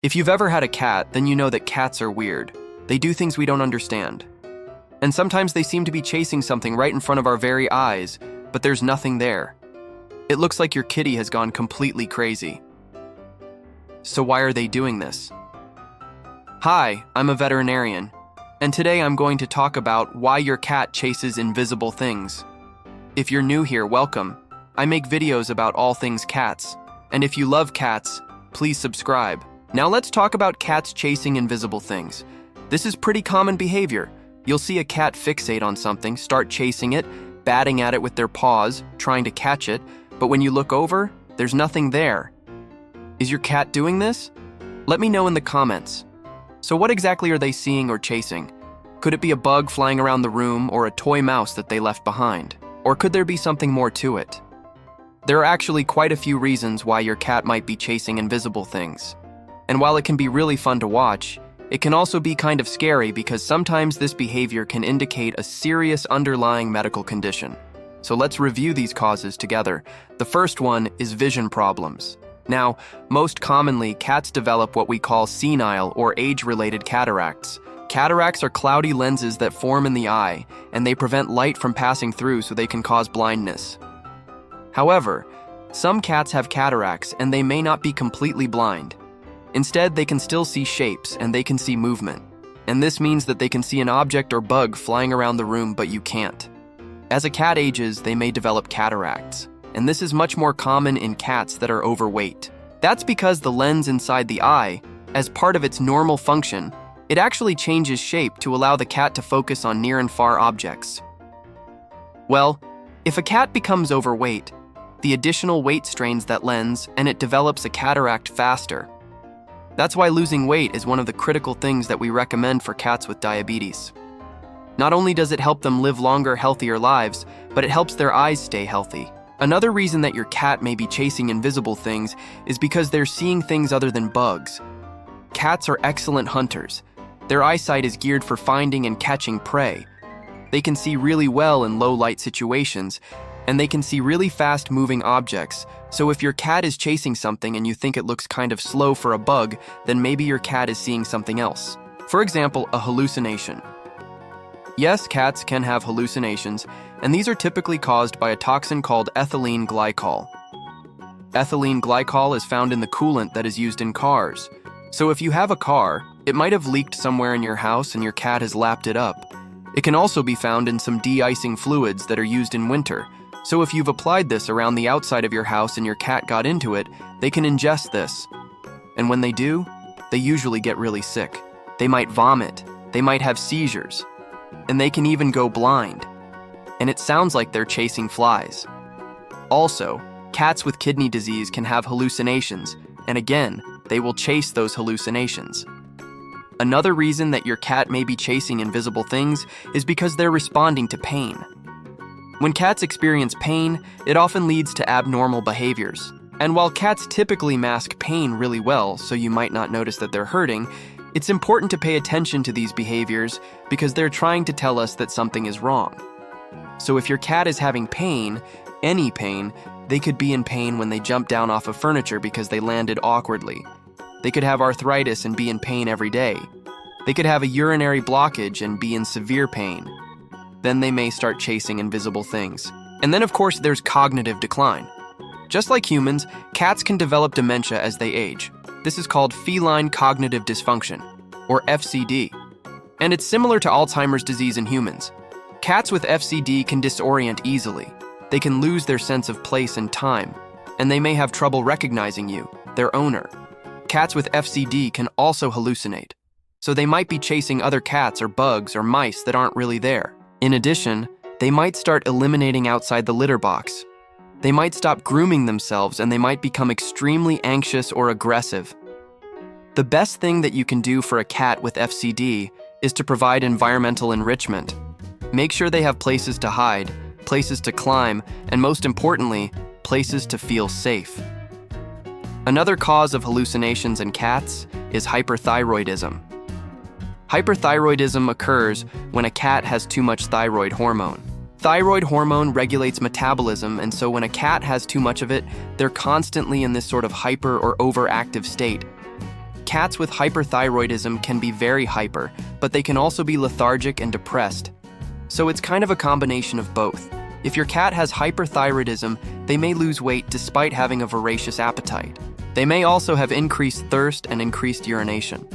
If you've ever had a cat, then you know that cats are weird. They do things we don't understand. And sometimes they seem to be chasing something right in front of our very eyes, but there's nothing there. It looks like your kitty has gone completely crazy. So why are they doing this? Hi, I'm a veterinarian, and today I'm going to talk about why your cat chases invisible things. If you're new here, welcome. I make videos about all things cats, and if you love cats, please subscribe. Now let's talk about cats chasing invisible things. This is pretty common behavior. You'll see a cat fixate on something, start chasing it, batting at it with their paws, trying to catch it, but when you look over, there's nothing there. Is your cat doing this? Let me know in the comments. So what exactly are they seeing or chasing? Could it be a bug flying around the room or a toy mouse that they left behind? Or could there be something more to it? There are actually quite a few reasons why your cat might be chasing invisible things. And while it can be really fun to watch, it can also be kind of scary because sometimes this behavior can indicate a serious underlying medical condition. So let's review these causes together. The first one is vision problems. Now, most commonly, cats develop what we call senile or age-related cataracts. Cataracts are cloudy lenses that form in the eye, and they prevent light from passing through so they can cause blindness. However, some cats have cataracts and they may not be completely blind. Instead, they can still see shapes and they can see movement. And this means that they can see an object or bug flying around the room, but you can't. As a cat ages, they may develop cataracts, and this is much more common in cats that are overweight. That's because the lens inside the eye, as part of its normal function, it actually changes shape to allow the cat to focus on near and far objects. Well, if a cat becomes overweight, the additional weight strains that lens and it develops a cataract faster. That's why losing weight is one of the critical things that we recommend for cats with diabetes. Not only does it help them live longer, healthier lives, but it helps their eyes stay healthy. Another reason that your cat may be chasing invisible things is because they're seeing things other than bugs. Cats are excellent hunters. Their eyesight is geared for finding and catching prey. They can see really well in low-light situations, and they can see really fast-moving objects. So if your cat is chasing something and you think it looks kind of slow for a bug, then maybe your cat is seeing something else. For example, a hallucination. Yes, cats can have hallucinations, and these are typically caused by a toxin called ethylene glycol. Ethylene glycol is found in the coolant that is used in cars. So if you have a car, it might have leaked somewhere in your house and your cat has lapped it up. It can also be found in some de-icing fluids that are used in winter. So if you've applied this around the outside of your house and your cat got into it, they can ingest this. And when they do, they usually get really sick. They might vomit, they might have seizures, and they can even go blind. And it sounds like they're chasing flies. Also, cats with kidney disease can have hallucinations, and again, they will chase those hallucinations. Another reason that your cat may be chasing invisible things is because they're responding to pain. When cats experience pain, it often leads to abnormal behaviors. And while cats typically mask pain really well, so you might not notice that they're hurting, it's important to pay attention to these behaviors because they're trying to tell us that something is wrong. So if your cat is having pain, any pain, they could be in pain when they jump down off of furniture because they landed awkwardly. They could have arthritis and be in pain every day. They could have a urinary blockage and be in severe pain. Then they may start chasing invisible things. And then of course there's cognitive decline. Just like humans, cats can develop dementia as they age. This is called feline cognitive dysfunction, or FCD. And it's similar to Alzheimer's disease in humans. Cats with FCD can disorient easily. They can lose their sense of place and time, and they may have trouble recognizing you, their owner. Cats with FCD can also hallucinate, so they might be chasing other cats or bugs or mice that aren't really there. In addition, they might start eliminating outside the litter box. They might stop grooming themselves and they might become extremely anxious or aggressive. The best thing that you can do for a cat with FCD is to provide environmental enrichment. Make sure they have places to hide, places to climb, and most importantly, places to feel safe. Another cause of hallucinations in cats is hyperthyroidism. Hyperthyroidism occurs when a cat has too much thyroid hormone. Thyroid hormone regulates metabolism, and so when a cat has too much of it, they're constantly in this sort of hyper or overactive state. cats with hyperthyroidism can be very hyper, but they can also be lethargic and depressed. So it's kind of a combination of both. If your cat has hyperthyroidism, they may lose weight despite having a voracious appetite. They may also have increased thirst and increased urination.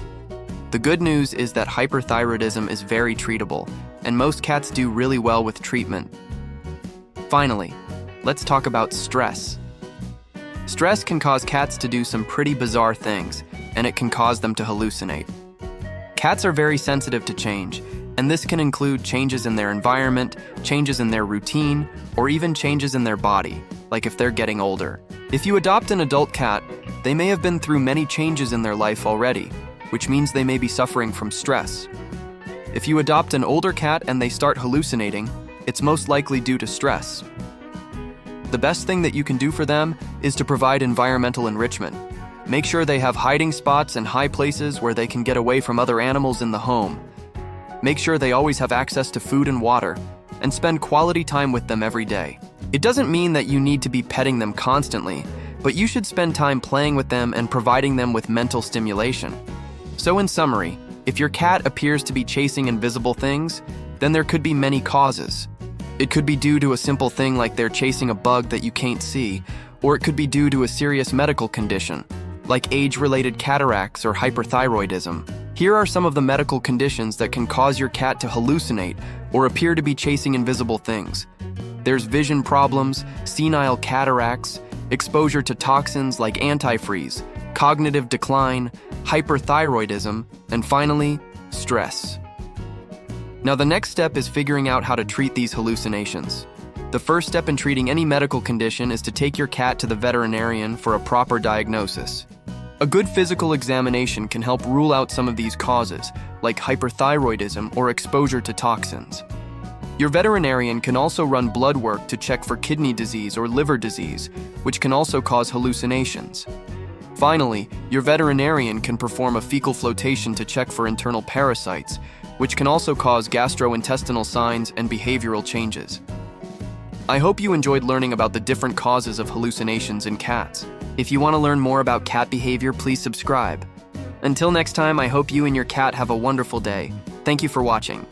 The good news is that hyperthyroidism is very treatable, and most cats do really well with treatment. Finally, let's talk about stress. Stress can cause cats to do some pretty bizarre things, and it can cause them to hallucinate. Cats are very sensitive to change, and this can include changes in their environment, changes in their routine, or even changes in their body, like if they're getting older. If you adopt an adult cat, they may have been through many changes in their life already, which means they may be suffering from stress. If you adopt an older cat and they start hallucinating, it's most likely due to stress. The best thing that you can do for them is to provide environmental enrichment. Make sure they have hiding spots and high places where they can get away from other animals in the home. Make sure they always have access to food and water, and spend quality time with them every day. It doesn't mean that you need to be petting them constantly, but you should spend time playing with them and providing them with mental stimulation. So in summary, if your cat appears to be chasing invisible things, then there could be many causes. It could be due to a simple thing like they're chasing a bug that you can't see, or it could be due to a serious medical condition, like age-related cataracts or hyperthyroidism. Here are some of the medical conditions that can cause your cat to hallucinate or appear to be chasing invisible things. There's vision problems, senile cataracts, exposure to toxins like antifreeze, cognitive decline, hyperthyroidism, and finally, stress. Now the next step is figuring out how to treat these hallucinations. The first step in treating any medical condition is to take your cat to the veterinarian for a proper diagnosis. A good physical examination can help rule out some of these causes, like hyperthyroidism or exposure to toxins. Your veterinarian can also run blood work to check for kidney disease or liver disease, which can also cause hallucinations. Finally, your veterinarian can perform a fecal flotation to check for internal parasites, which can also cause gastrointestinal signs and behavioral changes. I hope you enjoyed learning about the different causes of hallucinations in cats. If you want to learn more about cat behavior, please subscribe. Until next time, I hope you and your cat have a wonderful day. Thank you for watching.